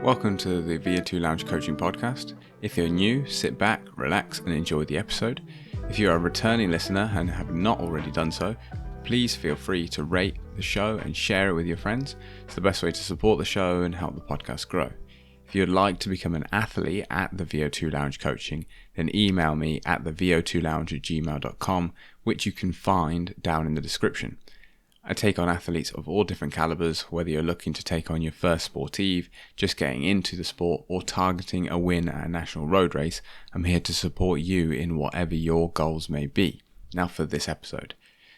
Welcome to the VO2 Lounge Coaching Podcast. If you're new, sit back, relax and enjoy the episode. If you're a returning listener and have not already done so, please feel free to rate the show and share it with your friends. It's the best way to support the show and help the podcast grow. If you'd like to become an athlete at the VO2 Lounge Coaching, then email me at the vo2lounge@gmail.com, which you can find down in the description. I take on athletes of all different calibers, whether you're looking to take on your first sportive, just getting into the sport, or targeting a win at a national road race. I'm here to support you in whatever your goals may be. Now for this episode.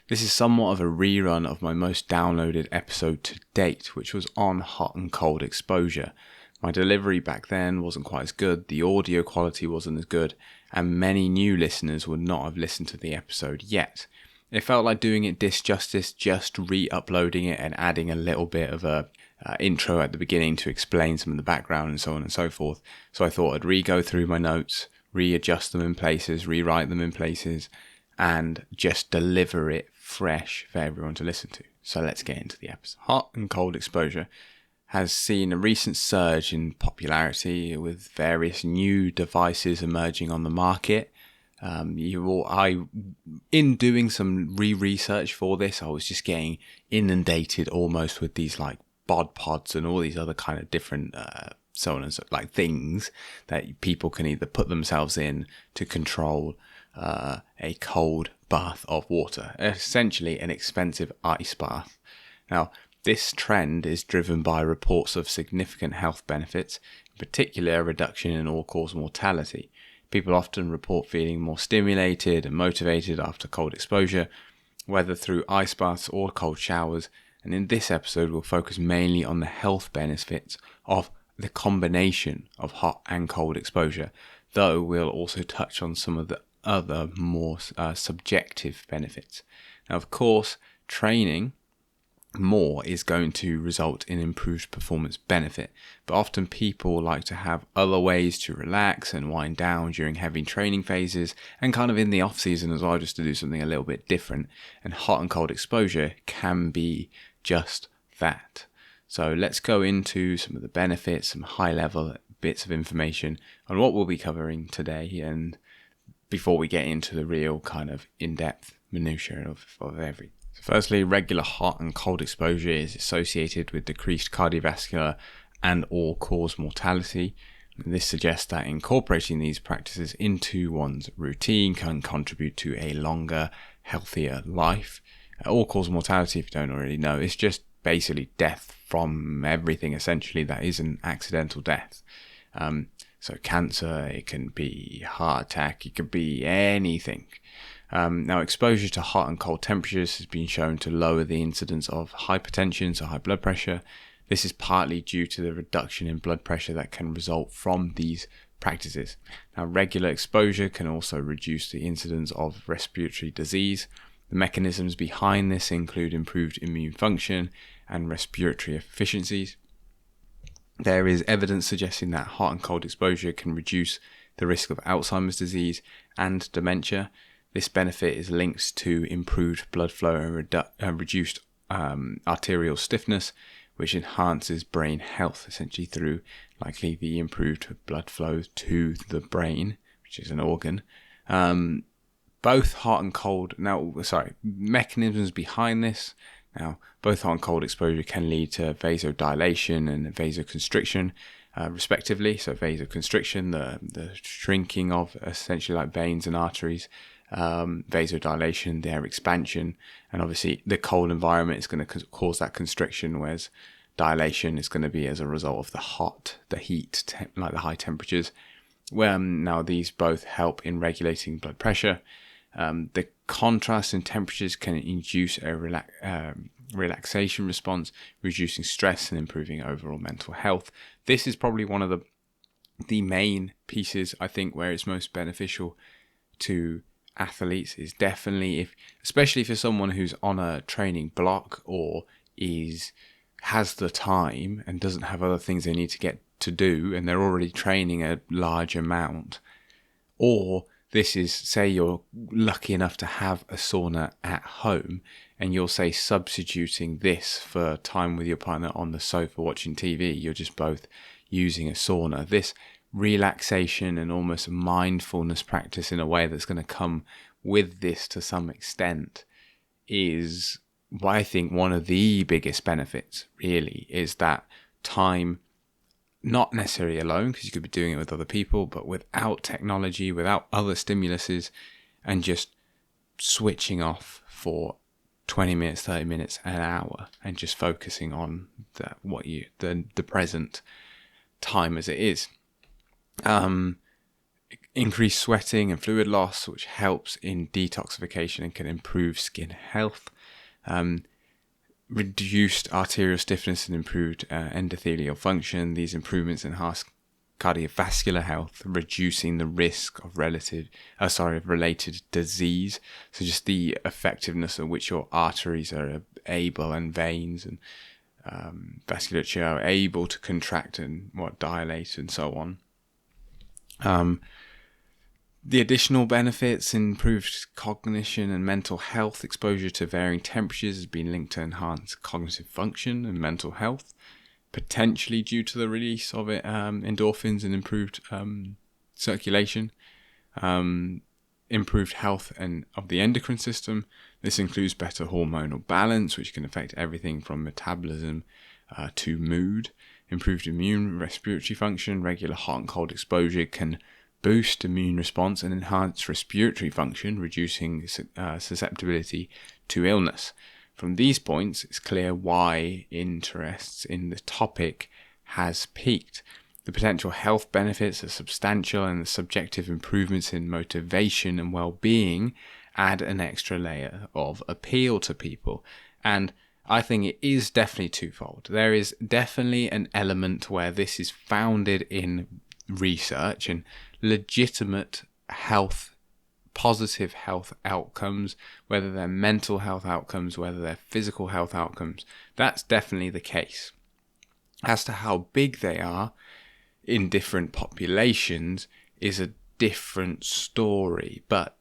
This is somewhat of a rerun of my most downloaded episode to date, which was on hot and cold exposure. My delivery back then wasn't quite as good, the audio quality wasn't as good, and many new listeners would not have listened to the episode yet. It felt like doing it disjustice, just re-uploading it and adding a little bit of a intro at the beginning to explain some of the background and so on and so forth. So I thought I'd re-go through my notes, readjust them in places, rewrite them in places, and just deliver it fresh for everyone to listen to. So let's get into the episode. Hot and cold exposure has seen a recent surge in popularity with various new devices emerging on the market. In doing some research for this, I was just getting inundated almost with these like bod pods and all these other kind of different saunas, like things that people can either put themselves in to control a cold bath of water, essentially an expensive ice bath. Now, this trend is driven by reports of significant health benefits, in particular a reduction in all-cause mortality. People often report feeling more stimulated and motivated after cold exposure, whether through ice baths or cold showers. And in this episode, we'll focus mainly on the health benefits of the combination of hot and cold exposure, though we'll also touch on some of the other more subjective benefits. Now, of course, training more is going to result in improved performance benefit, but often people like to have other ways to relax and wind down during heavy training phases and kind of in the off season as well, just to do something a little bit different. And hot and cold exposure can be just that. So let's go into some of the benefits, some high level bits of information on what we'll be covering today, and before we get into the real kind of in-depth minutiae of everything. Firstly, regular hot and cold exposure is associated with decreased cardiovascular and all-cause mortality. And this suggests that incorporating these practices into one's routine can contribute to a longer, healthier life. All-cause mortality, if you don't already know, is just basically death from everything essentially that is an accidental death. So cancer, it can be heart attack, it could be anything. Now, exposure to hot and cold temperatures has been shown to lower the incidence of hypertension, so high blood pressure. This is partly due to the reduction in blood pressure that can result from these practices. Now, regular exposure can also reduce the incidence of respiratory disease. The mechanisms behind this include improved immune function and respiratory efficiencies. There is evidence suggesting that hot and cold exposure can reduce the risk of Alzheimer's disease and dementia. This benefit is linked to improved blood flow and reduced arterial stiffness, which enhances brain health, essentially through likely the improved blood flow to the brain, which is an organ. Both hot and cold, mechanisms behind this. Now, both hot and cold exposure can lead to vasodilation and vasoconstriction, respectively. So vasoconstriction, the shrinking of essentially like veins and arteries, vasodilation, their expansion, and obviously the cold environment is going to cause that constriction, whereas dilation is going to be as a result of the heat, like the high temperatures. Now these both help in regulating blood pressure. The contrast in temperatures can induce a relaxation response, reducing stress and improving overall mental health. This is probably one of the main pieces, I think, where it's most beneficial to athletes, is definitely especially if you're someone who's on a training block or has the time and doesn't have other things they need to get to do and they're already training a large amount, or this is, say you're lucky enough to have a sauna at home and you're, say, substituting this for time with your partner on the sofa watching TV. You're just both, using a sauna. This relaxation and almost mindfulness practice in a way that's going to come with this to some extent is what I think one of the biggest benefits really is that time, not necessarily alone, because you could be doing it with other people, but without technology, without other stimuluses, and just switching off for 20 minutes, 30 minutes, an hour, and just focusing on the present time as it is. Increased sweating and fluid loss, which helps in detoxification and can improve skin health. Reduced arterial stiffness and improved endothelial function. These improvements enhance cardiovascular health, reducing the risk of related disease. So just the effectiveness at which your arteries are able, and veins and vasculature are able to contract and dilate and so on. The additional benefits: improved cognition and mental health. Exposure to varying temperatures has been linked to enhanced cognitive function and mental health, potentially due to the release of endorphins and improved circulation. Improved health of the endocrine system. This includes better hormonal balance, which can affect everything from metabolism to mood. Improved immune respiratory function. Regular hot and cold exposure can boost immune response and enhance respiratory function, reducing susceptibility to illness. From these points, it's clear why interest in the topic has peaked. The potential health benefits are substantial, and the subjective improvements in motivation and well-being add an extra layer of appeal to people. And I think it is definitely twofold. There is definitely an element where this is founded in research and legitimate health, positive health outcomes, whether they're mental health outcomes, whether they're physical health outcomes. That's definitely the case. As to how big they are in different populations is a different story, but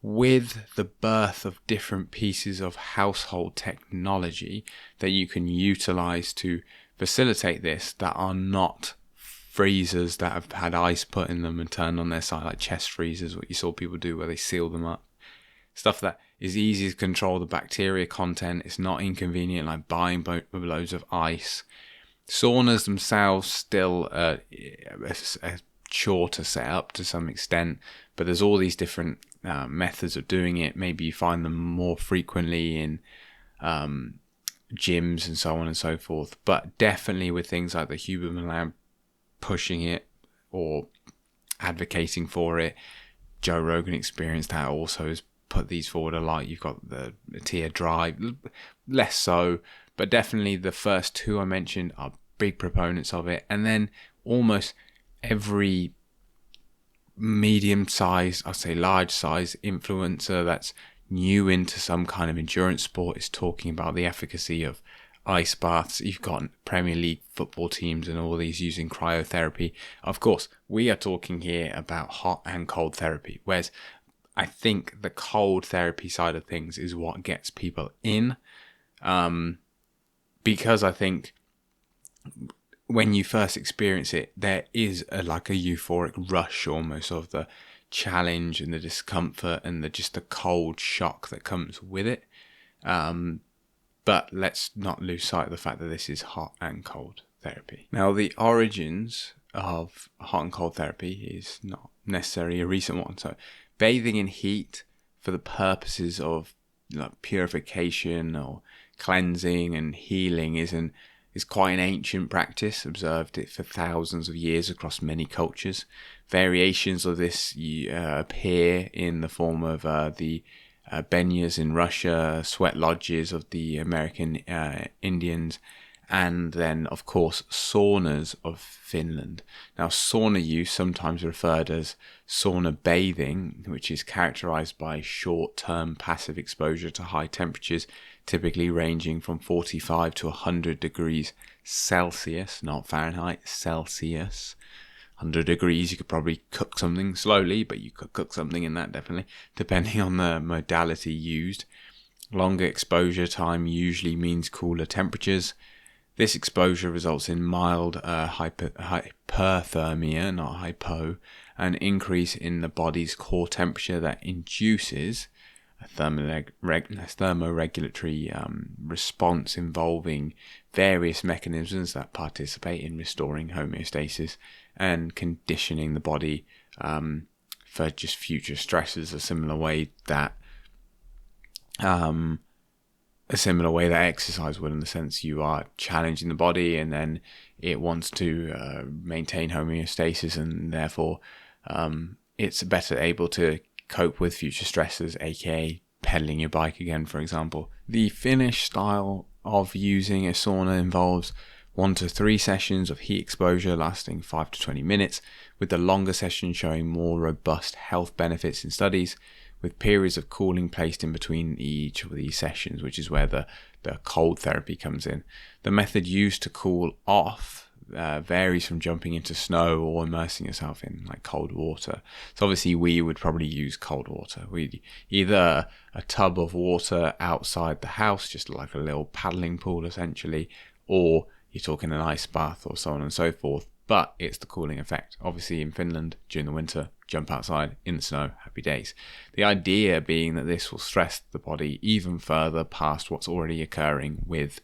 with the birth of different pieces of household technology that you can utilize to facilitate this, that are not freezers that have had ice put in them and turned on their side, like chest freezers, what you saw people do where they seal them up. Stuff that is easy to control the bacteria content. It's not inconvenient like buying loads of ice. Saunas themselves still a chore to set up to some extent, but there's all these different methods of doing it. Maybe you find them more frequently in gyms and so on and so forth, but definitely with things like the Huberman Lab pushing it or advocating for it. Joe Rogan Experience that also has put these forward a lot. You've got the Tier Drive, less so, but definitely the first two I mentioned are big proponents of it. And then almost every medium-sized, I'd say large-sized influencer that's new into some kind of endurance sport is talking about the efficacy of ice baths. You've got Premier League football teams and all these using cryotherapy. Of course, we are talking here about hot and cold therapy, whereas I think the cold therapy side of things is what gets people in, because I think when you first experience it, there is like a euphoric rush almost of the challenge and the discomfort and the cold shock that comes with it. But let's not lose sight of the fact that this is hot and cold therapy. Now, the origins of hot and cold therapy is not necessarily a recent one. So bathing in heat for the purposes of purification or cleansing and healing is quite an ancient practice, observed it for thousands of years across many cultures. Variations of this appear in the form of the banyas in Russia, sweat lodges of the American Indians, and then, of course, saunas of Finland. Now, sauna use, sometimes referred as sauna bathing, which is characterized by short-term passive exposure to high temperatures, typically ranging from 45 to 100 degrees Celsius, not Fahrenheit, Celsius. 100 degrees, you could probably cook something slowly, but you could cook something in that definitely, depending on the modality used. Longer exposure time usually means cooler temperatures. This exposure results in mild hyperthermia, not hypo, an increase in the body's core temperature that induces a thermoregulatory response involving various mechanisms that participate in restoring homeostasis and conditioning the body for just future stresses, a similar way that exercise would, in the sense you are challenging the body and then it wants to maintain homeostasis, and therefore it's better able to cope with future stresses, aka pedaling your bike again, for example. The Finnish style of using a sauna involves 1 to 3 sessions of heat exposure lasting 5 to 20 minutes, with the longer session showing more robust health benefits in studies, with periods of cooling placed in between each of these sessions, which is where the cold therapy comes in. The method used to cool off varies from jumping into snow or immersing yourself in like cold water. So obviously we would probably use cold water. We'd either a tub of water outside the house, just like a little paddling pool essentially, or you're talking an ice bath or so on and so forth. But it's the cooling effect. Obviously in Finland during the winter, jump outside in the snow, happy days. The idea being that this will stress the body even further past what's already occurring with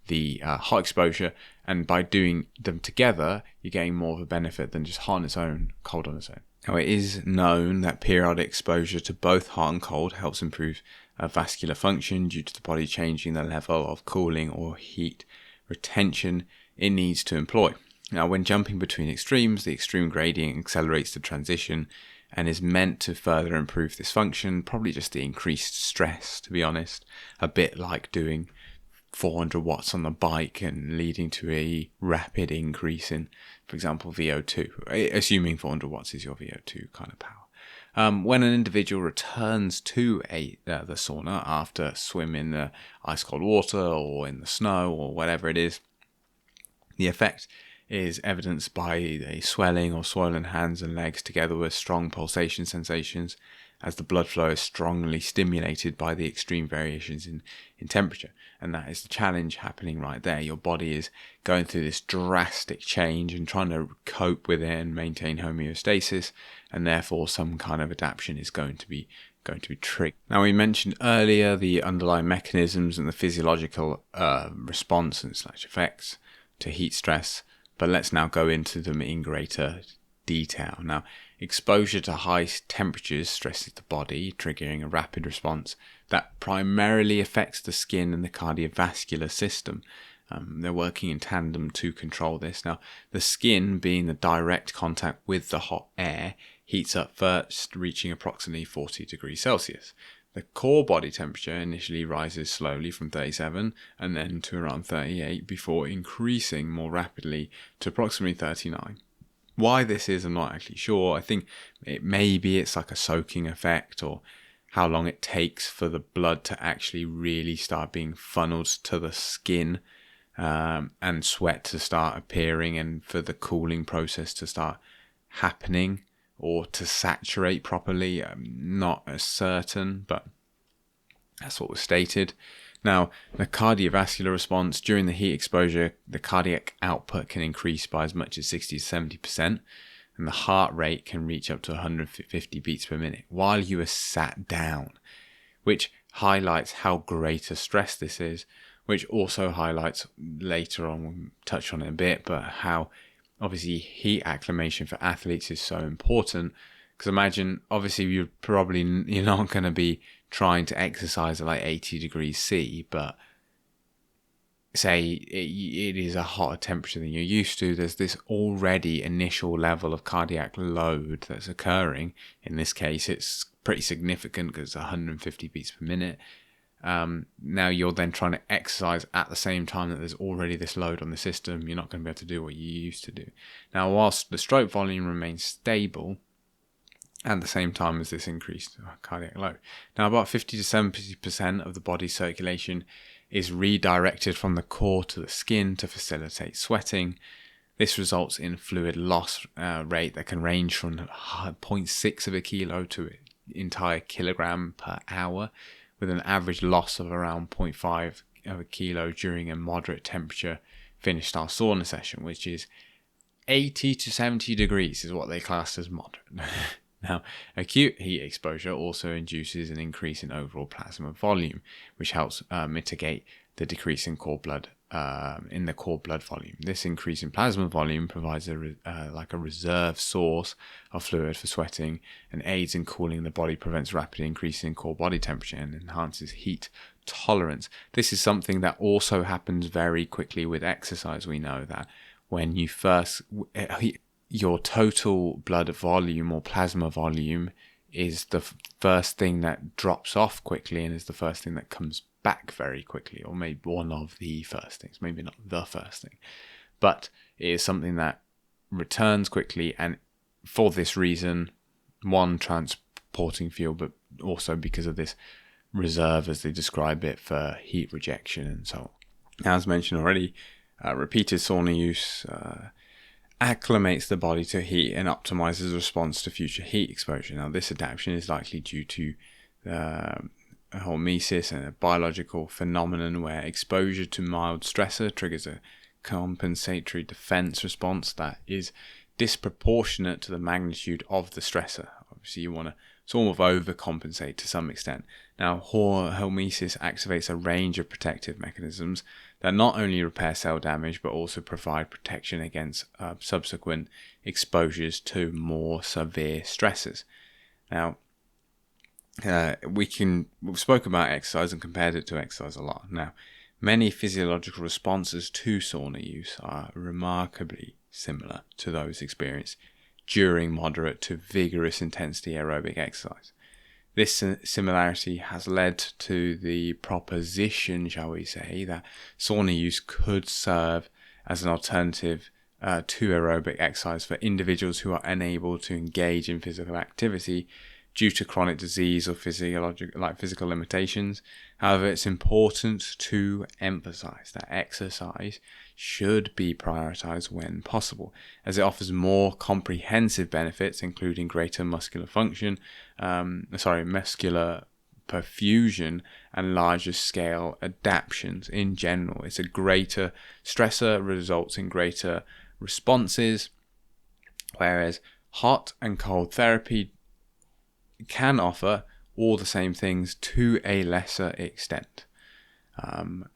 the hot exposure, and by doing them together you're getting more of a benefit than just hot on its own, cold on its own. Now, it is known that periodic exposure to both hot and cold helps improve vascular function due to the body changing the level of cooling or heat retention it needs to employ. Now, when jumping between extremes, the extreme gradient accelerates the transition and is meant to further improve this function, probably just the increased stress, to be honest, a bit like doing 400 watts on the bike and leading to a rapid increase in, for example, VO2, assuming 400 watts is your VO2 kind of power. When an individual returns to the sauna after a swim in the ice cold water or in the snow or whatever it is, the effect is evidenced by a swelling or swollen hands and legs together with strong pulsation sensations, as the blood flow is strongly stimulated by the extreme variations in temperature. And that is the challenge happening right there. Your body is going through this drastic change and trying to cope with it and maintain homeostasis, and therefore some kind of adaptation is going to be triggered. Now, we mentioned earlier the underlying mechanisms and the physiological response and / effects to heat stress, but let's now go into them in greater detail. Now, exposure to high temperatures stresses the body, triggering a rapid response that primarily affects the skin and the cardiovascular system. They're working in tandem to control this. Now, the skin, being the direct contact with the hot air, heats up first, reaching approximately 40 degrees Celsius. The core body temperature initially rises slowly from 37 and then to around 38 before increasing more rapidly to approximately 39. Why this is, I'm not actually sure. I think it's like a soaking effect, or how long it takes for the blood to actually really start being funneled to the skin and sweat to start appearing, and for the cooling process to start happening or to saturate properly. I'm not as certain, but that's what was stated. Now, the cardiovascular response during the heat exposure, the cardiac output can increase by as much as 60 to 70%, and the heart rate can reach up to 150 beats per minute while you are sat down, which highlights how great a stress this is, which also highlights, later on, we'll touch on it a bit, but how obviously heat acclimation for athletes is so important. Because imagine, obviously you're not going to be trying to exercise at like 80 degrees C, but say it is a hotter temperature than you're used to, there's this already initial level of cardiac load that's occurring. In this case, it's pretty significant because it's 150 beats per minute. Now you're then trying to exercise at the same time that there's already this load on the system. You're not going to be able to do what you used to do. Now, whilst the stroke volume remains stable at the same time as this increased cardiac load. Now, about 50 to 70% of the body's circulation is redirected from the core to the skin to facilitate sweating. This results in fluid loss rate that can range from 0.6 of a kilo to an entire kilogram per hour, with an average loss of around 0.5 of a kilo during a moderate temperature finished our sauna session, which is 80 to 70 degrees is what they class as moderate. Now, acute heat exposure also induces an increase in overall plasma volume, which helps mitigate the decrease in core blood volume. This increase in plasma volume provides a reserve source of fluid for sweating and aids in cooling the body, prevents rapid increase in core body temperature, and enhances heat tolerance. This is something that also happens very quickly with exercise. We know that when you first, your total blood volume or plasma volume is the first thing that drops off quickly and is the first thing that comes back very quickly, or maybe one of the first things, maybe not the first thing, but it is something that returns quickly, and for this reason, one, transporting fuel, but also because of this reserve, as they describe it, for heat rejection and so on. Now, as mentioned already, repeated sauna use acclimates the body to heat and optimizes the response to future heat exposure. Now, this adaptation is likely due to hormesis, and a biological phenomenon where exposure to mild stressor triggers a compensatory defense response that is disproportionate to the magnitude of the stressor. Obviously, you want to sort of overcompensate to some extent. Now, hormesis activates a range of protective mechanisms that not only repair cell damage but also provide protection against subsequent exposures to more severe stresses. Now, we've spoken about exercise and compared it to exercise a lot. Now, many physiological responses to sauna use are remarkably similar to those experienced during moderate to vigorous intensity aerobic exercise. This similarity has led to the proposition, shall we say, that sauna use could serve as an alternative to aerobic exercise for individuals who are unable to engage in physical activity due to chronic disease or physical limitations. However, it's important to emphasize that exercise should be prioritized when possible, as it offers more comprehensive benefits, including greater muscular perfusion and larger scale adaptations in general. It's a greater stressor, results in greater responses, whereas hot and cold therapy can offer all the same things to a lesser extent.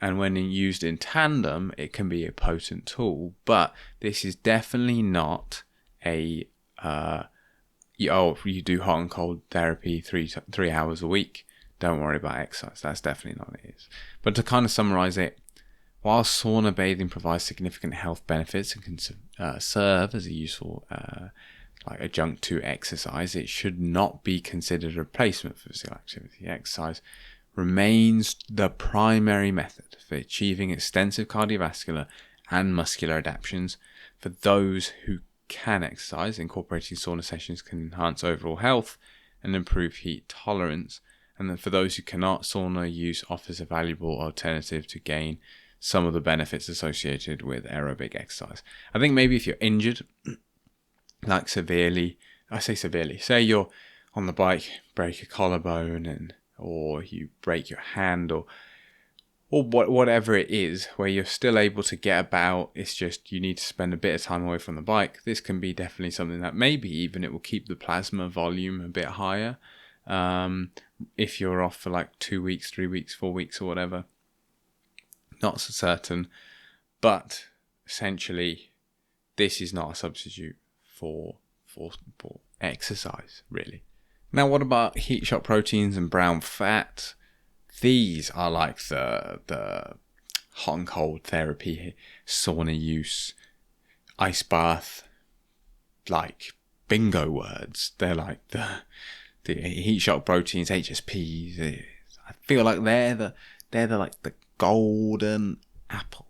And when used in tandem, it can be a potent tool, but this is definitely not a you do hot and cold therapy 3 hours a week, don't worry about exercise. That's definitely not what it is. But to kind of summarize it, while sauna bathing provides significant health benefits and can serve as a useful adjunct to exercise, it should not be considered a replacement for physical activity. Exercise remains the primary method for achieving extensive cardiovascular and muscular adaptations. For those who can exercise, incorporating sauna sessions can enhance overall health and improve heat tolerance. And then for those who cannot, sauna use offers a valuable alternative to gain some of the benefits associated with aerobic exercise. I think maybe if you're injured, like severely, say you're on the bike, break a collarbone, or you break your hand, or whatever it is, where you're still able to get about, it's just you need to spend a bit of time away from the bike. This can be definitely something that maybe even it will keep the plasma volume a bit higher if you're off for like 2 weeks, 3 weeks, 4 weeks or whatever. Not so certain, but essentially this is not a substitute for exercise, really. Now, what about heat shock proteins and brown fat? These are like the hot and cold therapy, sauna use, ice bath, like bingo words. They're like the heat shock proteins, HSPs. I feel like they're the golden apple.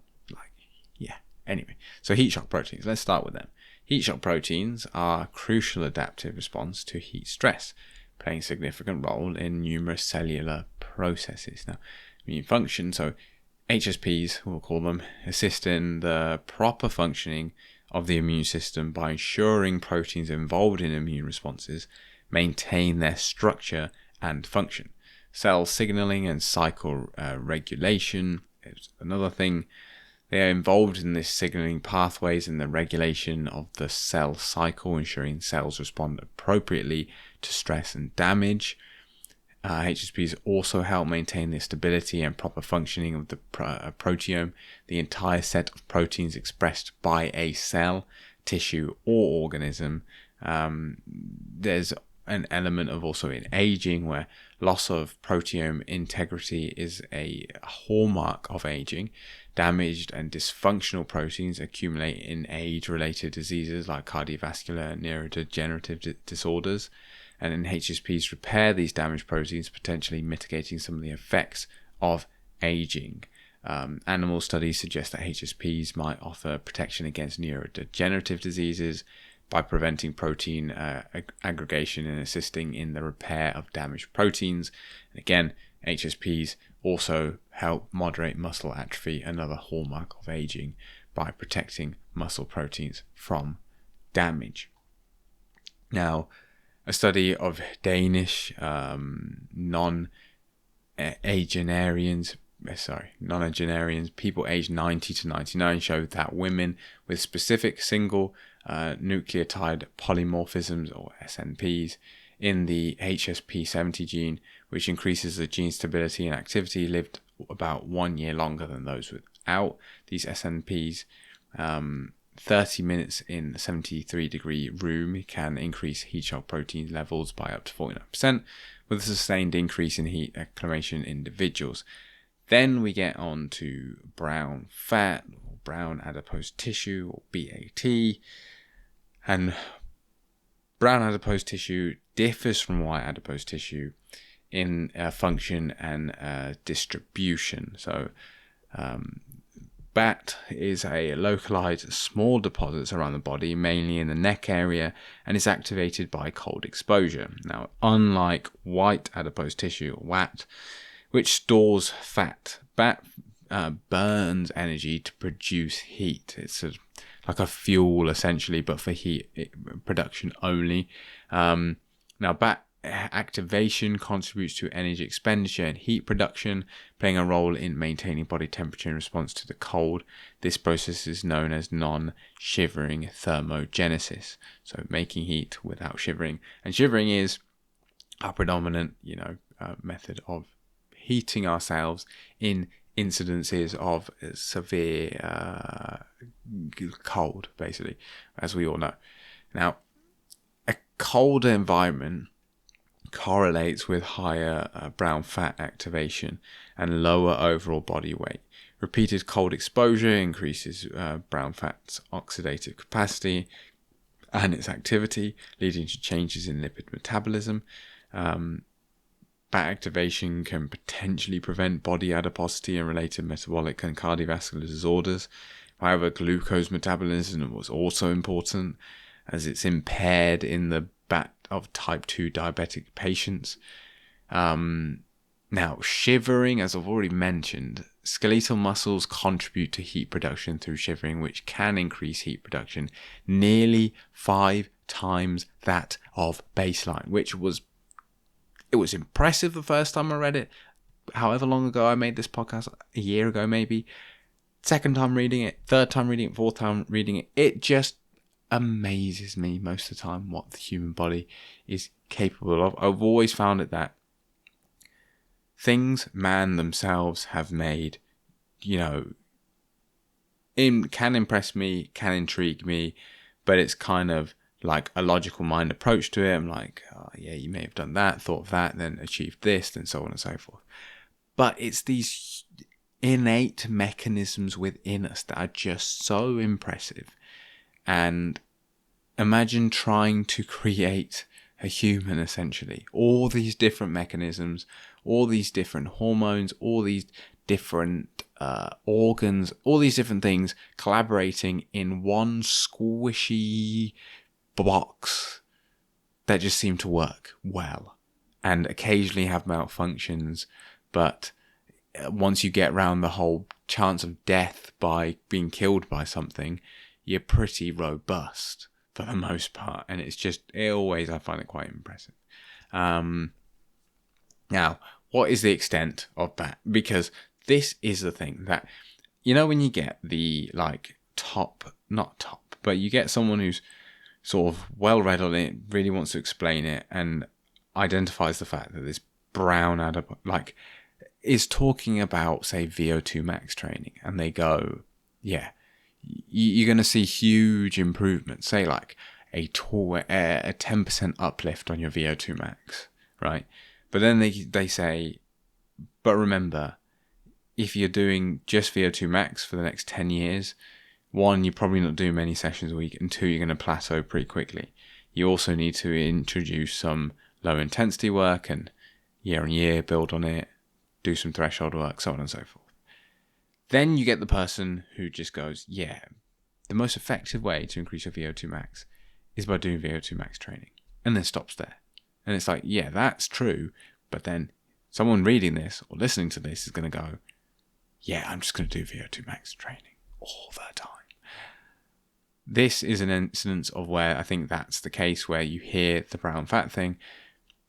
Anyway, so heat shock proteins. Let's start with them. Heat shock proteins are a crucial adaptive response to heat stress, playing a significant role in numerous cellular processes. Now, immune function, so HSPs, we'll call them, assist in the proper functioning of the immune system by ensuring proteins involved in immune responses maintain their structure and function. Cell signaling and cycle regulation is another thing. They are involved in this signaling pathways and the regulation of the cell cycle, ensuring cells respond appropriately to stress and damage. HSPs also help maintain the stability and proper functioning of the proteome, the entire set of proteins expressed by a cell, tissue, or organism. There's an element of also in aging where loss of proteome integrity is a hallmark of aging. Damaged and dysfunctional proteins accumulate in age-related diseases like cardiovascular and neurodegenerative disorders. And then HSPs repair these damaged proteins, potentially mitigating some of the effects of aging. Animal studies suggest that HSPs might offer protection against neurodegenerative diseases by preventing protein aggregation and assisting in the repair of damaged proteins. And again, HSPs also help moderate muscle atrophy, another hallmark of aging, by protecting muscle proteins from damage. Now, a study of Danish nonagenarians, people aged 90 to 99, showed that women with specific single nucleotide polymorphisms, or SNPs, in the HSP70 gene, which increases the gene stability and activity, lived about 1 year longer than those without these SNPs. 30 minutes in a 73-degree room can increase heat shock protein levels by up to 49%, with a sustained increase in heat acclimation in individuals. Then we get on to brown fat, or brown adipose tissue, or BAT. And brown adipose tissue differs from white adipose tissue in function and distribution. So, BAT is a localized small deposits around the body, mainly in the neck area, and is activated by cold exposure. Now, unlike white adipose tissue, or WAT, which stores fat, BAT burns energy to produce heat. It's like a fuel essentially, but for heat production only. Now, BAT activation contributes to energy expenditure and heat production, playing a role in maintaining body temperature in response to the cold. This process is known as non-shivering thermogenesis, so making heat without shivering. And shivering is our predominant, method of heating ourselves in incidences of severe cold, basically, as we all know. Now, a colder environment correlates with higher brown fat activation and lower overall body weight. Repeated cold exposure increases brown fat's oxidative capacity and its activity, leading to changes in lipid metabolism. Fat activation can potentially prevent body adiposity and related metabolic and cardiovascular disorders. However, glucose metabolism was also important, as it's impaired in the BAT of type 2 diabetic patients. Now, shivering, as I've already mentioned, skeletal muscles contribute to heat production through shivering, which can increase heat production nearly 5 times that of baseline, it was impressive the first time I read it. However long ago I made this podcast, a year ago maybe. Second time reading it, third time reading it, fourth time reading it, it just amazes me most of the time what the human body is capable of. I've always found it that things man themselves have made, can impress me, can intrigue me, but it's kind of like a logical mind approach to it. I'm like, oh, yeah, you may have done that, thought of that, then achieved this, then so on and so forth. But it's these innate mechanisms within us that are just so impressive. And imagine trying to create a human, essentially. All these different mechanisms, all these different hormones, all these different organs, all these different things collaborating in one squishy box that just seem to work well and occasionally have malfunctions, but once you get around the whole chance of death by being killed by something, you're pretty robust for the most part, and I find it quite impressive. Now, what is the extent of that? Because this is the thing that you know when you get the like not top, but you get someone who's sort of well read on it, really wants to explain it, and identifies the fact that this brown adipose, like, is talking about, say, VO2 max training, and they go, yeah, you're going to see huge improvements, say like a 10% uplift on your VO2 max, right? But then they say, but remember, if you're doing just VO2 max for the next 10 years, one, you're probably not doing many sessions a week, and two, you're going to plateau pretty quickly. You also need to introduce some low intensity work and year on year build on it, do some threshold work, so on and so forth. Then you get the person who just goes, yeah, the most effective way to increase your VO2 max is by doing VO2 max training, and then stops there. And it's like, yeah, that's true, but then someone reading this or listening to this is going to go, yeah, I'm just going to do VO2 max training all the time. This is an instance of where I think that's the case, where you hear the brown fat thing.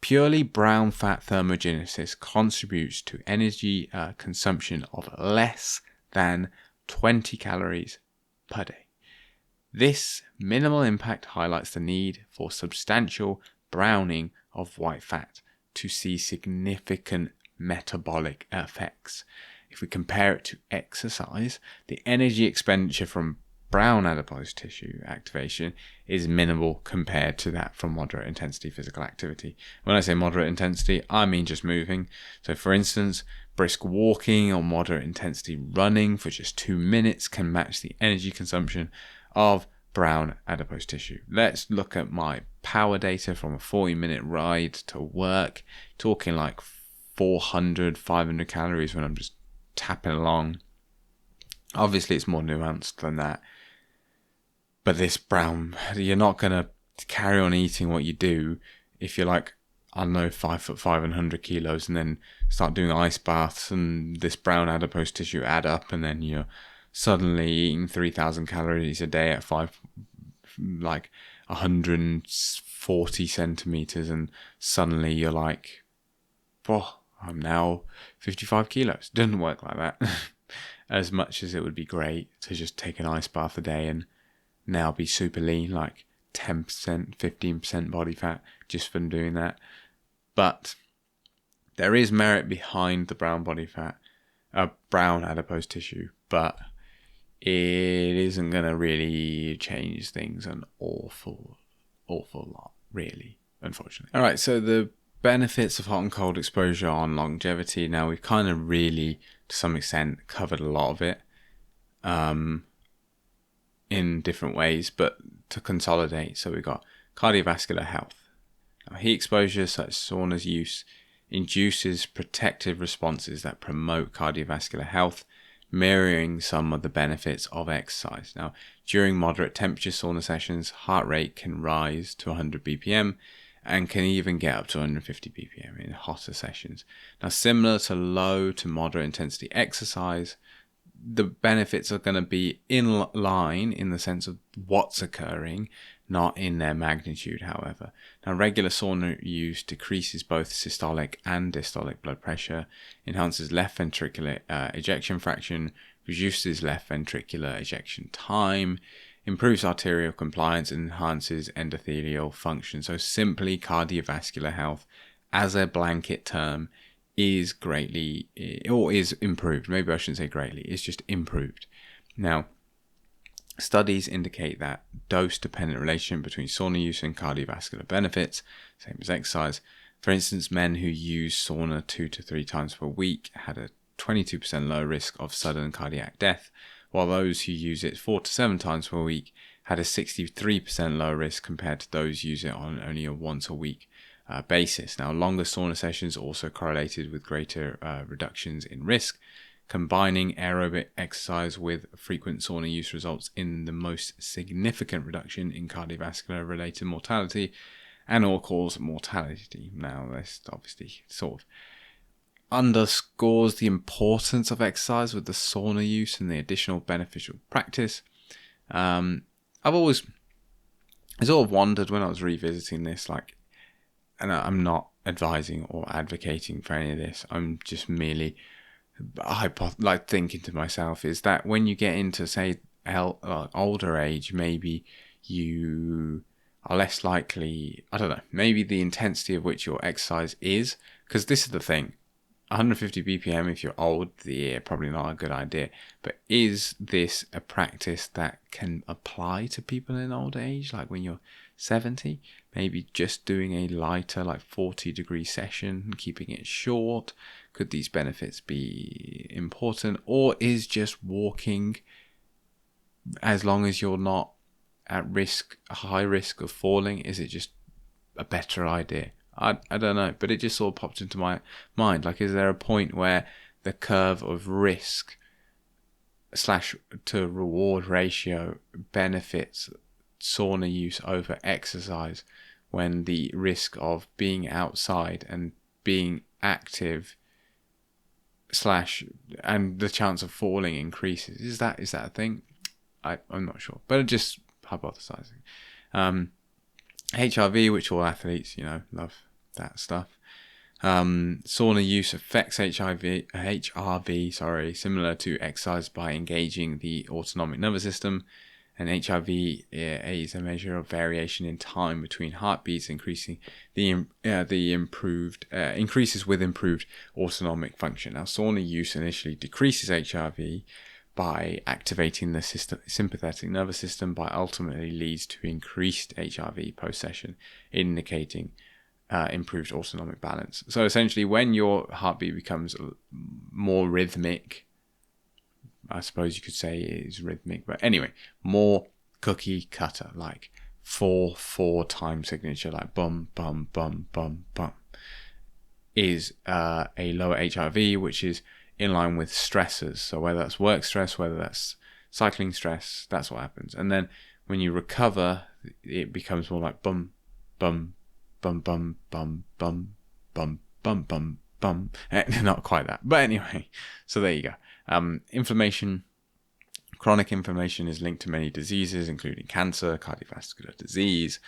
Purely brown fat thermogenesis contributes to energy consumption of less than 20 calories per day. This minimal impact highlights the need for substantial browning of white fat to see significant metabolic effects. If we compare it to exercise, the energy expenditure from brown adipose tissue activation is minimal compared to that from moderate intensity physical activity. When I say moderate intensity, I mean just moving. So for instance, brisk walking or moderate intensity running for just 2 minutes can match the energy consumption of brown adipose tissue. Let's look at my power data from a 40-minute ride to work, talking like 400, 500 calories when I'm just tapping along. Obviously it's more nuanced than that. But this brown, you're not going to carry on eating what you do if you're like, I don't know, 5'5" and 100 kilos, and then start doing ice baths and this brown adipose tissue add up, and then you're suddenly eating 3,000 calories a day at 140 centimeters, and suddenly you're like, oh, I'm now 55 kilos. It doesn't work like that. As much as it would be great to just take an ice bath a day and now be super lean, like 10%, 15% body fat just from doing that. But there is merit behind the brown body fat, brown adipose tissue, but it isn't going to really change things an awful lot, really, unfortunately. All right, so the benefits of hot and cold exposure on longevity. Now, we've kind of really, to some extent, covered a lot of it in different ways, but to consolidate, so we've got cardiovascular health. Now, heat exposure, such as saunas use, induces protective responses that promote cardiovascular health, mirroring some of the benefits of exercise. Now, during moderate temperature sauna sessions, heart rate can rise to 100 BPM and can even get up to 150 BPM in hotter sessions. Now, similar to low to moderate intensity exercise, the benefits are going to be in line in the sense of what's occurring, not in their magnitude, however. Now, regular sauna use decreases both systolic and diastolic blood pressure, enhances left ventricular ejection fraction, reduces left ventricular ejection time, improves arterial compliance, and enhances endothelial function. So simply, cardiovascular health as a blanket term is greatly, or is improved. Maybe I shouldn't say greatly, it's just improved. Now, studies indicate that dose-dependent relation between sauna use and cardiovascular benefits, same as exercise. For instance, men who use sauna 2 to 3 times per week had a 22% lower risk of sudden cardiac death, while those who use it 4 to 7 times per week had a 63% lower risk compared to those who use it on only a once a week basis. Now, longer sauna sessions also correlated with greater reductions in risk. Combining aerobic exercise with frequent sauna use results in the most significant reduction in cardiovascular related mortality and all-cause mortality. Now, this obviously sort of underscores the importance of exercise with the sauna use and the additional beneficial practice. I've always sort of wondered when I was revisiting this, like, and I'm not advising or advocating for any of this. I'm just merely like thinking to myself is that when you get into, say, older age, maybe you are less likely, I don't know, maybe the intensity of which your exercise is, because this is the thing, 150 BPM if you're old, probably not a good idea. But is this a practice that can apply to people in old age, like when you're 70? Maybe just doing a lighter, like 40-degree session, keeping it short. Could these benefits be important? Or is just walking, as long as you're not at risk, high risk of falling, is it just a better idea? I don't know, but it just sort of popped into my mind. Like, is there a point where the curve of risk / to reward ratio benefits sauna use over exercise, when the risk of being outside and being active / and the chance of falling increases? Is that a thing? I'm not sure, but just hypothesizing. HRV, which all athletes, love that stuff. Sauna use affects HRV, similar to exercise by engaging the autonomic nervous system. And HRV is a measure of variation in time between heartbeats, increases with improved autonomic function. Now, sauna use initially decreases HRV by activating the sympathetic nervous system, but ultimately leads to increased HRV post-session, indicating improved autonomic balance. So essentially, when your heartbeat becomes more rhythmic, I suppose you could say it is rhythmic, but anyway, more cookie cutter, like 4/4 time signature, like bum, bum, bum, bum, bum, is a lower HRV, which is in line with stressors. So whether that's work stress, whether that's cycling stress, that's what happens. And then when you recover, it becomes more like bum, bum, bum, bum, bum, bum, bum, bum, bum, bum. Not quite that, but anyway. So there you go. Inflammation. Chronic inflammation is linked to many diseases, including cancer, cardiovascular disease,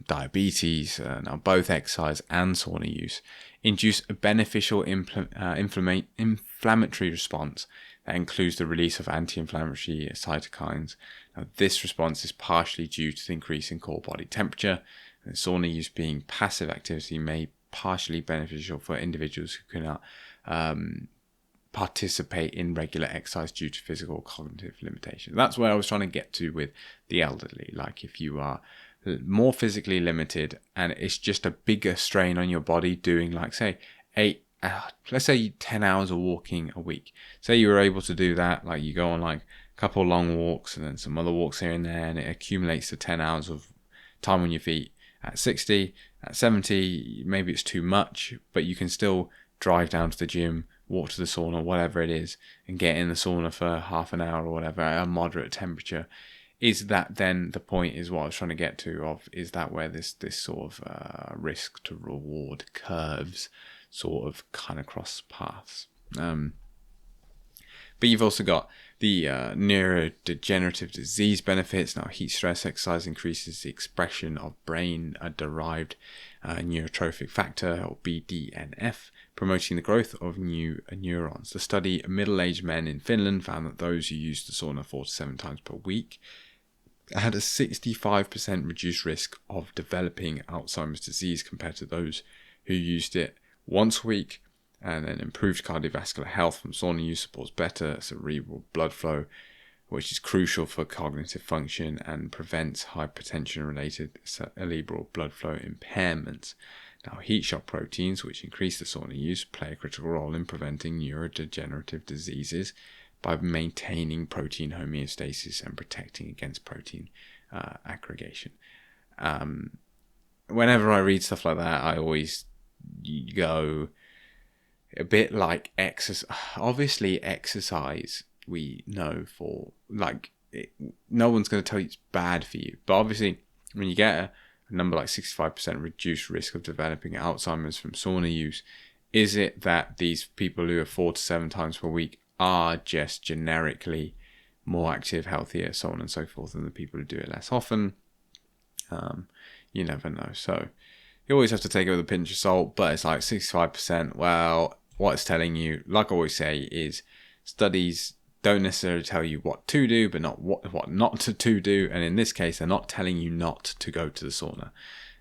diabetes. Now, both exercise and sauna use induce a beneficial inflammatory response that includes the release of anti-inflammatory cytokines. Now, this response is partially due to the increase in core body temperature. And sauna use, being passive activity, may partially beneficial for individuals who cannot participate in regular exercise due to physical or cognitive limitations. That's where I was trying to get to with the elderly. Like, if you are more physically limited and it's just a bigger strain on your body doing, like, say, let's say 10 hours of walking a week. Say you were able to do that, like you go on like a couple of long walks and then some other walks here and there, and it accumulates to 10 hours of time on your feet. At 60, at 70, maybe it's too much, but you can still drive down to the gym, walk to the sauna, whatever it is, and get in the sauna for half an hour or whatever at a moderate temperature. Is that then the point, is what I was trying to get to, of is that where this sort of risk to reward curves sort of kind of cross paths? But you've also got the neurodegenerative disease benefits. Now, heat stress exercise increases the expression of brain-derived neurotrophic factor, or BDNF, promoting the growth of new neurons. The study of middle-aged men in Finland found that those who used the sauna 4 to 7 times per week had a 65% reduced risk of developing Alzheimer's disease compared to those who used it once a week. And then improved cardiovascular health from sauna use supports better cerebral blood flow, which is crucial for cognitive function and prevents hypertension-related cerebral blood flow impairments. Now, heat shock proteins, which increase the sauna use, play a critical role in preventing neurodegenerative diseases by maintaining protein homeostasis and protecting against protein aggregation. Whenever I read stuff like that, I always go a bit like exercise. Obviously, exercise, we know for, like, no one's going to tell you it's bad for you. But obviously, when you get a number like 65% reduced risk of developing Alzheimer's from sauna use, is it that these people who are 4 to 7 times per week are just generically more active, healthier, so on and so forth, than the people who do it less often? You never know. So you always have to take it with a pinch of salt, but it's like 65%. Well, what it's telling you, like I always say, is studies don't necessarily tell you what to do, but not what not to do. And in this case, they're not telling you not to go to the sauna.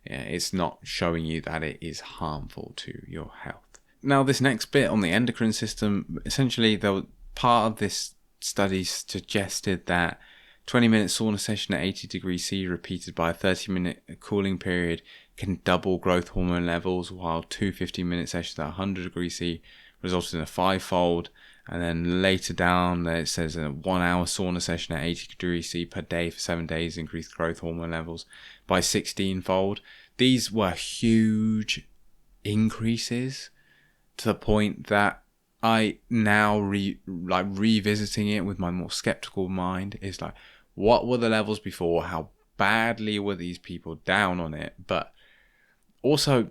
Yeah, it's not showing you that it is harmful to your health. Now, this next bit on the endocrine system, essentially, part of this study suggested that 20-minute sauna session at 80 degrees C repeated by a 30-minute cooling period can double growth hormone levels, while two 15-minute sessions at 100 degrees C resulted in a 5-fold. And then later down there it says a 1-hour sauna session at 80 degrees C per day for 7 days increased growth hormone levels by 16-fold. These were huge increases, to the point that I now revisiting it with my more skeptical mind is like, what were the levels before? How badly were these people down on it? But also,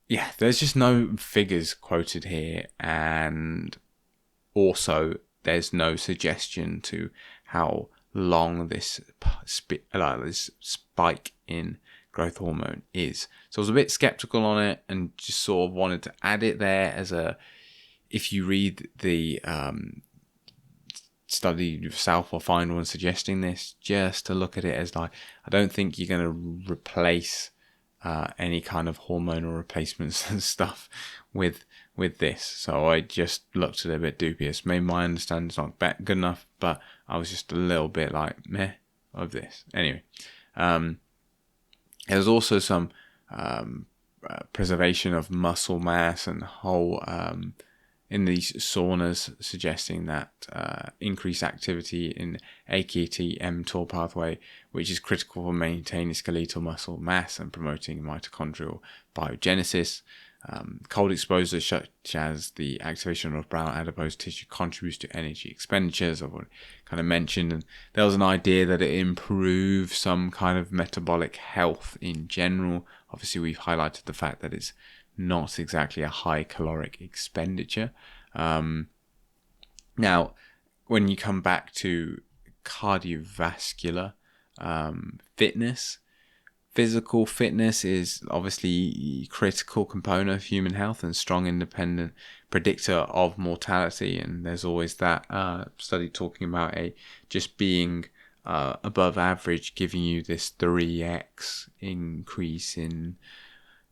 yeah, there's just no figures quoted here, and also there's no suggestion to how long this spike in growth hormone is. So I was a bit skeptical on it and just sort of wanted to add it there as a, if you read the study yourself or find one suggesting this, just to look at it as like, I don't think you're going to replace any kind of hormonal replacements and stuff with this. So I just looked at it a bit dubious. Maybe my understanding's not good enough, but I was just a little bit like meh of this. Anyway, there's also some preservation of muscle mass and whole in these saunas, suggesting that increased activity in AKT-mTOR pathway, which is critical for maintaining skeletal muscle mass and promoting mitochondrial biogenesis. Cold exposure, such as the activation of brown adipose tissue, contributes to energy expenditures. I've already kind of mentioned, and there was an idea that it improves some kind of metabolic health in general. Obviously, we've highlighted the fact that it's not exactly a high caloric expenditure. Now, when you come back to cardiovascular fitness, physical fitness is obviously a critical component of human health and strong independent predictor of mortality. And there's always that study talking about just being above average, giving you this 3x increase in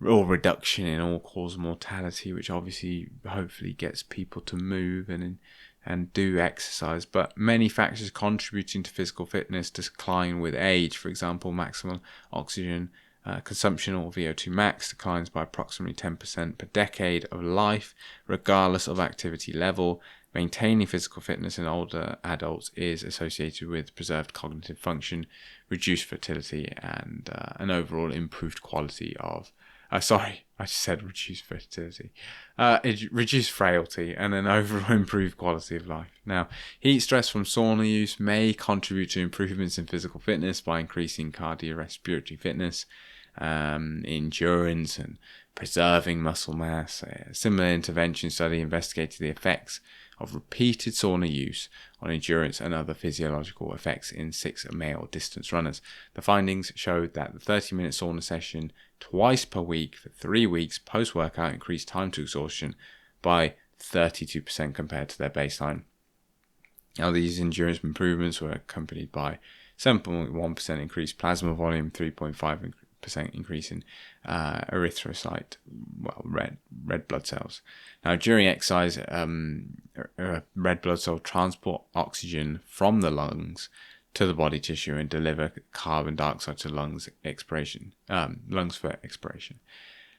or reduction in all-cause mortality, which obviously hopefully gets people to move and do exercise. But many factors contributing to physical fitness decline with age. For example, maximum oxygen consumption, or VO2 max, declines by approximately 10% per decade of life, regardless of activity level. Maintaining physical fitness in older adults is associated with preserved cognitive function, reduced fertility, and an overall improved quality of I just said reduced fertility. Reduced frailty and an overall improved quality of life. Now, heat stress from sauna use may contribute to improvements in physical fitness by increasing cardiorespiratory fitness, endurance, and preserving muscle mass. A similar intervention study investigated the effects of repeated sauna use on endurance and other physiological effects in 6 male distance runners. The findings showed that the 30-minute sauna session twice per week for 3 weeks post-workout increased time to exhaustion by 32% compared to their baseline. Now, these endurance improvements were accompanied by 7.1% increased plasma volume, 3.5% increase in erythrocyte, red blood cells. Now, during exercise, red blood cells transport oxygen from the lungs to the body tissue and deliver carbon dioxide to lungs for expiration.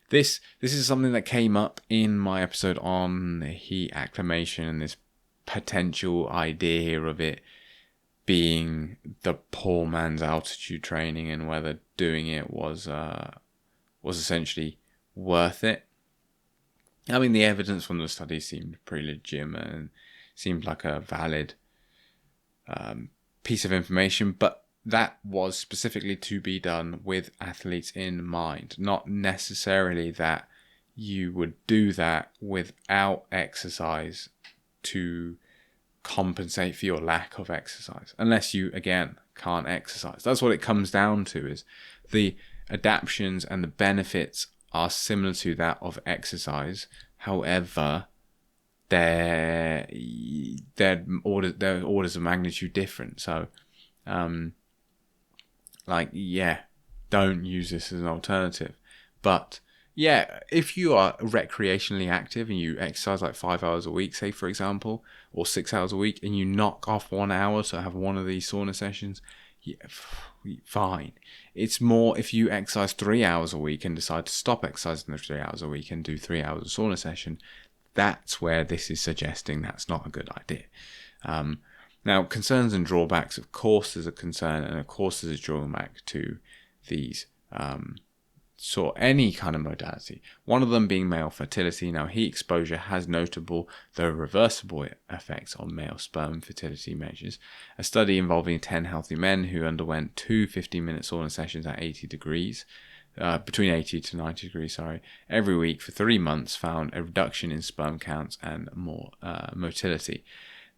This is something that came up in my episode on heat acclimation and this potential idea of it being the poor man's altitude training and whether doing it was essentially worth it. I mean, the evidence from the study seemed pretty legitimate and seemed like a valid piece of information, but that was specifically to be done with athletes in mind, not necessarily that you would do that without exercise to compensate for your lack of exercise, unless you, again, can't exercise. That's what it comes down to, is the adaptions and the benefits are similar to that of exercise. However, they're orders of magnitude different. So, don't use this as an alternative. But yeah, if you are recreationally active and you exercise like 5 hours a week, say for example, or 6 hours a week, and you knock off 1 hour to have one of these sauna sessions, yeah, fine. It's more if you exercise 3 hours a week and decide to stop exercising the 3 hours a week and do 3 hours of sauna session, that's where this is suggesting that's not a good idea. Now, concerns and drawbacks, of course, there's a concern, and of course there's a drawback to these any kind of modality. One of them being male fertility. Now, heat exposure has notable, though reversible, effects on male sperm fertility measures. A study involving 10 healthy men who underwent 2 15-minute sauna sessions at 80 degrees, between 80 to 90 degrees, every week for 3 months found a reduction in sperm counts and more motility.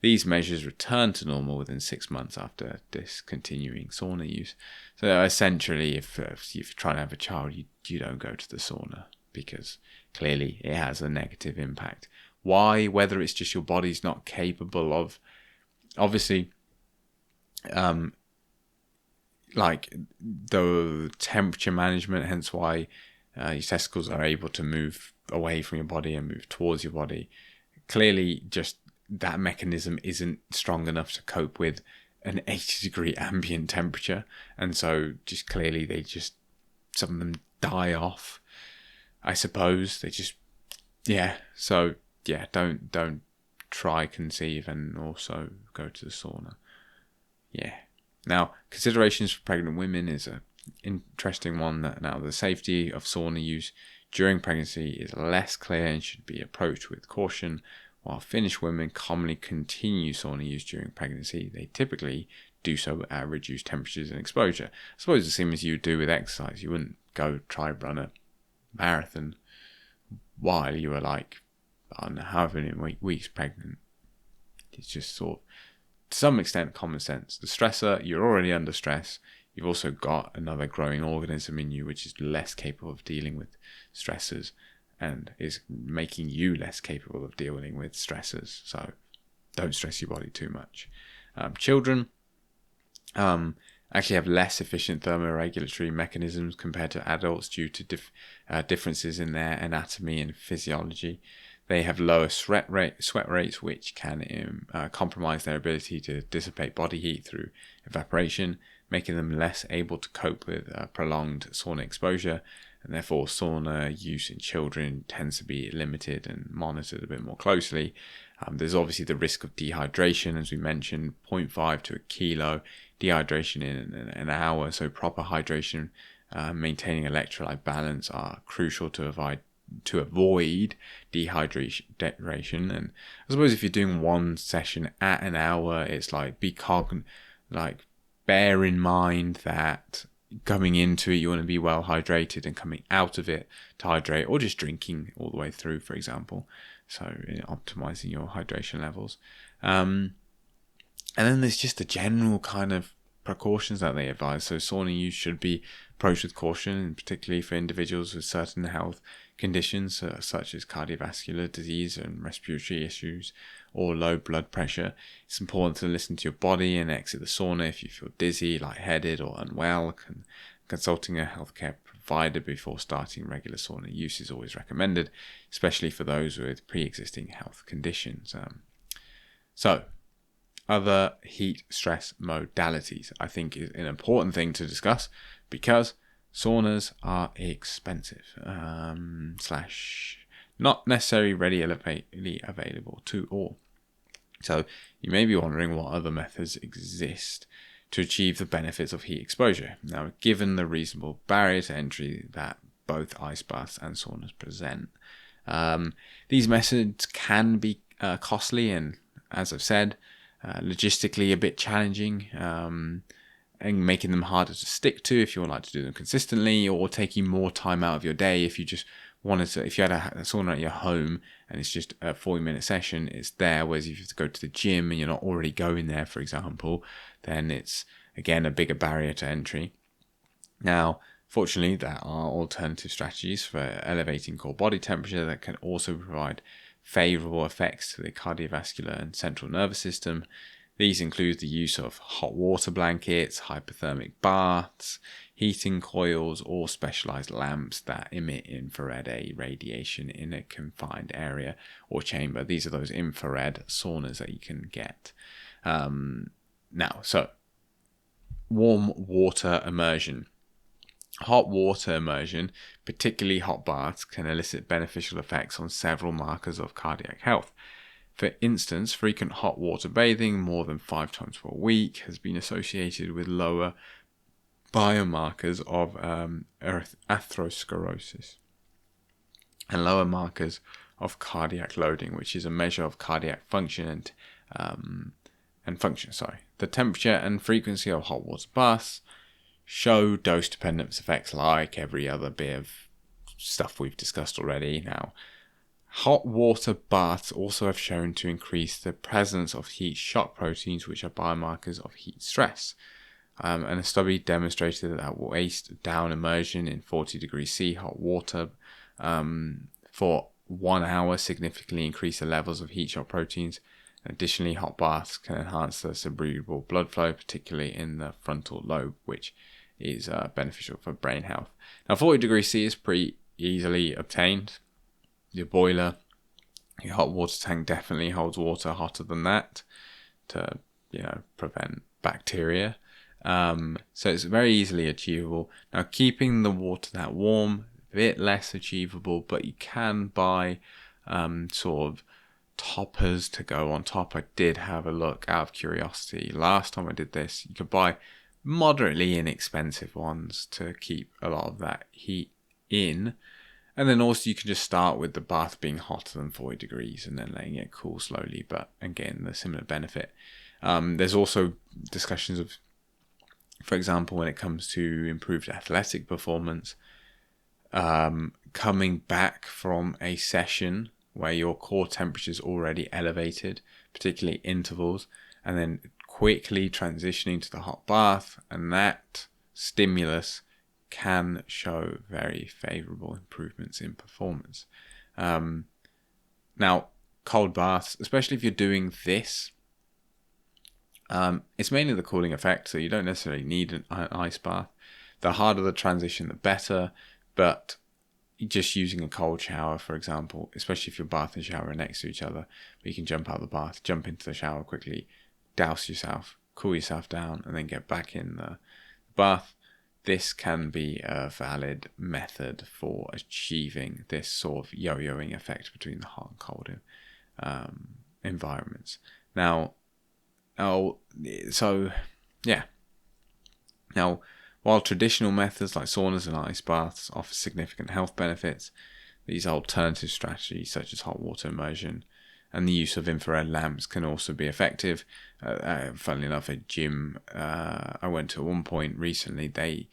These measures returned to normal within 6 months after discontinuing sauna use. So essentially, if you're trying to have a child, you don't go to the sauna because clearly it has a negative impact. Why? Whether it's just your body's not capable of, obviously, like the temperature management, hence why your testicles are able to move away from your body and move towards your body. Clearly, just that mechanism isn't strong enough to cope with an 80-degree ambient temperature, and so just clearly some of them die off, I suppose. They just don't try conceive and also go to the sauna. Now, considerations for pregnant women is an interesting one. That now the safety of sauna use during pregnancy is less clear and should be approached with caution. While Finnish women commonly continue sauna use during pregnancy, they typically do so at reduced temperatures and exposure. I suppose the same as you do with exercise. You wouldn't go try run a marathon while you were however many weeks pregnant. It's just sort of, to some extent, common sense. The stressor, you're already under stress. You've also got another growing organism in you which is less capable of dealing with stressors, and is making you less capable of dealing with stressors. So don't stress your body too much. Children actually have less efficient thermoregulatory mechanisms compared to adults due to differences in their anatomy and physiology. They have lower sweat rates, which can compromise their ability to dissipate body heat through evaporation, making them less able to cope with prolonged sauna exposure. And therefore, sauna use in children tends to be limited and monitored a bit more closely. There's obviously the risk of dehydration, as we mentioned, 0.5 to a kilo dehydration in an hour. So proper hydration, maintaining electrolyte balance are crucial to avoid dehydration. And I suppose if you're doing one session at an hour, it's bear in mind that coming into it, you want to be well hydrated, and coming out of it to hydrate, or just drinking all the way through, for example. So optimizing your hydration levels. And then there's just the general kind of precautions that they advise. So sauna use should be approached with caution, and particularly for individuals with certain health conditions such as cardiovascular disease and respiratory issues or low blood pressure. It's important to listen to your body and exit the sauna if you feel dizzy, lightheaded or unwell. Consulting a healthcare provider before starting regular sauna use is always recommended, especially for those with pre-existing health conditions. So other heat stress modalities, I think, is an important thing to discuss because saunas are expensive, / not necessarily readily available to all. So you may be wondering what other methods exist to achieve the benefits of heat exposure. Now, given the reasonable barrier to entry that both ice baths and saunas present, these methods can be costly and, as I've said, logistically a bit challenging, and making them harder to stick to if you would like to do them consistently, or taking more time out of your day if you just wanted to. If you had a sauna at your home and it's just a 40-minute session, it's there. Whereas if you have to go to the gym and you're not already going there, for example, then it's again a bigger barrier to entry. Now, fortunately, there are alternative strategies for elevating core body temperature that can also provide favorable effects to the cardiovascular and central nervous system. These include the use of hot water blankets, hypothermic baths, heating coils, or specialized lamps that emit infrared radiation in a confined area or chamber. These are those infrared saunas that you can get. So warm water immersion. Hot water immersion, particularly hot baths, can elicit beneficial effects on several markers of cardiac health. For instance, frequent hot water bathing more than 5 times per week has been associated with lower biomarkers of atherosclerosis and lower markers of cardiac loading, which is a measure of cardiac function and function. The temperature and frequency of hot water baths show dose-dependent effects like every other bit of stuff we've discussed already. Now, hot water baths also have shown to increase the presence of heat shock proteins, which are biomarkers of heat stress. And a study demonstrated that waist down immersion in 40 degrees C hot water for 1 hour significantly increased the levels of heat shock proteins. Additionally, hot baths can enhance the cerebral blood flow, particularly in the frontal lobe, which is beneficial for brain health. Now, 40 degrees C is pretty easily obtained. Your boiler, your hot water tank definitely holds water hotter than that to, prevent bacteria. So it's very easily achievable. Now, keeping the water that warm, a bit less achievable, but you can buy sort of toppers to go on top. I did have a look out of curiosity. Last time I did this, you could buy moderately inexpensive ones to keep a lot of that heat in. And then also you can just start with the bath being hotter than 40 degrees and then letting it cool slowly. But again, the similar benefit. There's also discussions of, for example, when it comes to improved athletic performance, coming back from a session where your core temperature is already elevated, particularly intervals, and then quickly transitioning to the hot bath, and that stimulus can show very favorable improvements in performance. Now, cold baths, especially if you're doing this, it's mainly the cooling effect, so you don't necessarily need an ice bath. The harder the transition, the better, but just using a cold shower, for example, especially if your bath and shower are next to each other, where you can jump out of the bath, jump into the shower quickly, douse yourself, cool yourself down, and then get back in the bath. This can be a valid method for achieving this sort of yo-yoing effect between the hot and cold environments. Now, while traditional methods like saunas and ice baths offer significant health benefits, these alternative strategies such as hot water immersion and the use of infrared lamps can also be effective. Funnily enough, a gym I went to at one point recently, they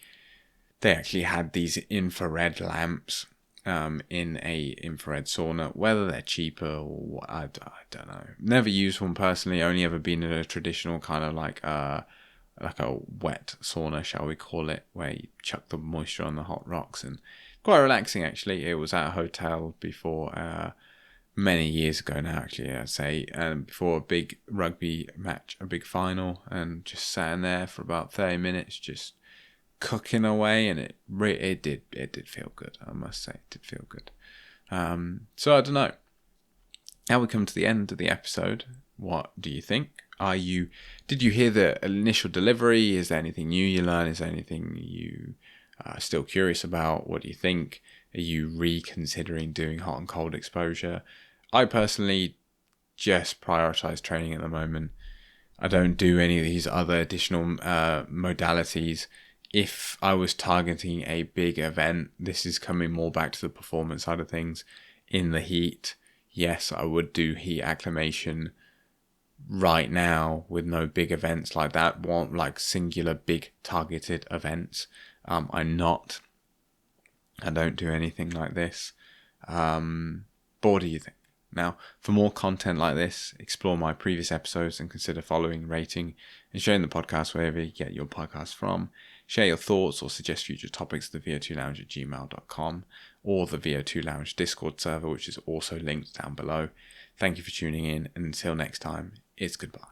actually had these infrared lamps in a infrared sauna. Whether they're cheaper or what, I don't know. Never used one personally. Only ever been in a traditional kind of like a wet sauna, shall we call it, where you chuck the moisture on the hot rocks, and quite relaxing actually. It was at a hotel before many years ago now, actually, I'd say, before a big rugby match, a big final, and just sat in there for about 30 minutes, just cooking away, and it did feel good. I must say, it did feel good. So I don't know. Now we come to the end of the episode. What do you think? Did you hear the initial delivery? Is there anything new you learned? Is there anything you are still curious about? What do you think? Are you reconsidering doing hot and cold exposure? I personally just prioritize training at the moment. I don't do any of these other additional modalities. If I was targeting a big event, this is coming more back to the performance side of things. In the heat, yes, I would do heat acclimation right now with no big events like that, like singular big targeted events. I don't do anything like this. But what do you think? Now, for more content like this, explore my previous episodes and consider following, rating, and sharing the podcast wherever you get your podcast from. Share your thoughts or suggest future topics to the VO2Lounge@gmail.com or the VO2 Lounge Discord server, which is also linked down below. Thank you for tuning in, and until next time, it's goodbye.